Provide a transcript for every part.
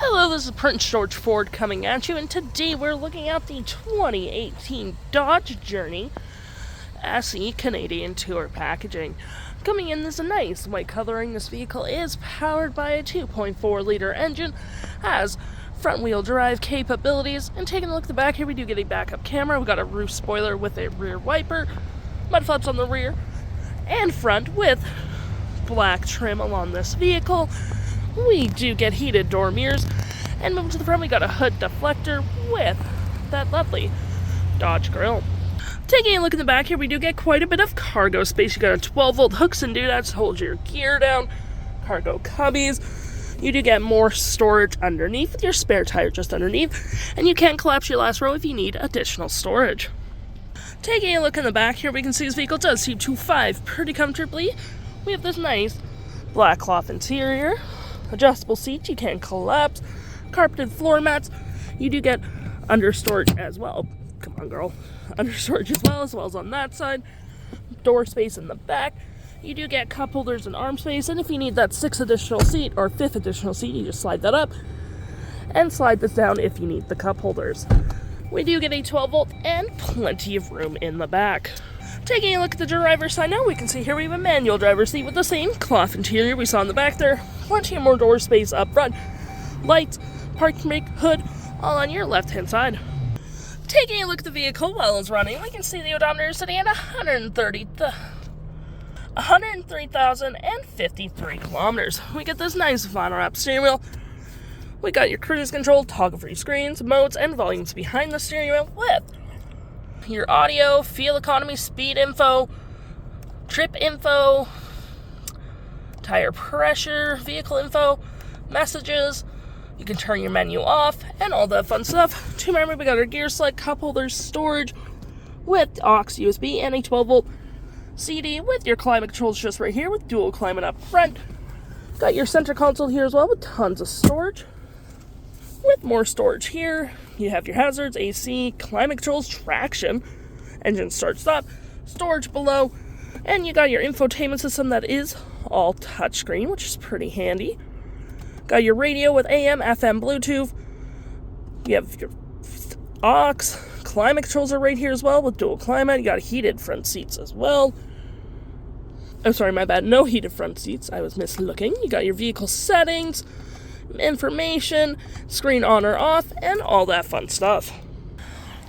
Hello, this is Prince George Ford coming at you, and today we're looking at the 2018 Dodge Journey SE Canadian Tour packaging. Coming in this nice white coloring, this vehicle is powered by a 2.4-liter engine, has front-wheel drive capabilities, and taking a look at the back here, we do get a backup camera. We got a roof spoiler with a rear wiper, mud flaps on the rear and front with black trim along this vehicle. We do get heated door mirrors, and moving to the front, we got a hood deflector with that lovely Dodge grill. Taking a look in the back here, we do get quite a bit of cargo space. You got a 12-volt hooks and doodads to hold your gear down, cargo cubbies. You do get more storage underneath with your spare tire just underneath, and you can collapse your last row if you need additional storage. Taking a look in the back here, we can see this vehicle does seat 2.5 pretty comfortably. We have this nice black cloth interior, adjustable seats, you can collapse, carpeted floor mats. You do get under storage as well. Come on, girl. Under storage as well as on that side. Door space in the back. You do get cup holders and arm space, and if you need that 6th additional seat or 5th additional seat, you just slide that up and slide this down if you need the cup holders. We do get a 12-volt and plenty of room in the back. Taking a look at the driver's side now, we can see here we have a manual driver's seat with the same cloth interior we saw in the back there. Plenty more door space up front. Lights, parking brake, hood, all on your left-hand side. Taking a look at the vehicle while it's running, we can see the odometer is sitting at 103,053 kilometers. We get this nice vinyl wrap steering wheel. We got your cruise control, toggle-free screens, modes, and volumes behind the steering wheel with your audio, fuel economy, speed info, trip info, tire pressure, vehicle info, messages. You can turn your menu off and all that fun stuff. To memory, we got our gear select, cup holders, storage with aux USB and a 12-volt CD with your climate controls just right here with dual climate up front. Got your center console here as well with tons of storage. With more storage here, you have your hazards, AC, climate controls, traction, engine start stop, storage below, and you got your infotainment system that is all touchscreen, which is pretty handy. Got your radio with AM, FM, Bluetooth. You have your aux, climate controls are right here as well with dual climate. You got heated front seats as well. Oh, sorry, my bad. No heated front seats. I was mislooking. You got your vehicle settings, information, screen on or off, and all that fun stuff.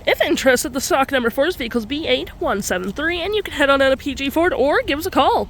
If interested, the stock number for this vehicle is B8173, and you can head on out to PG Ford or give us a call.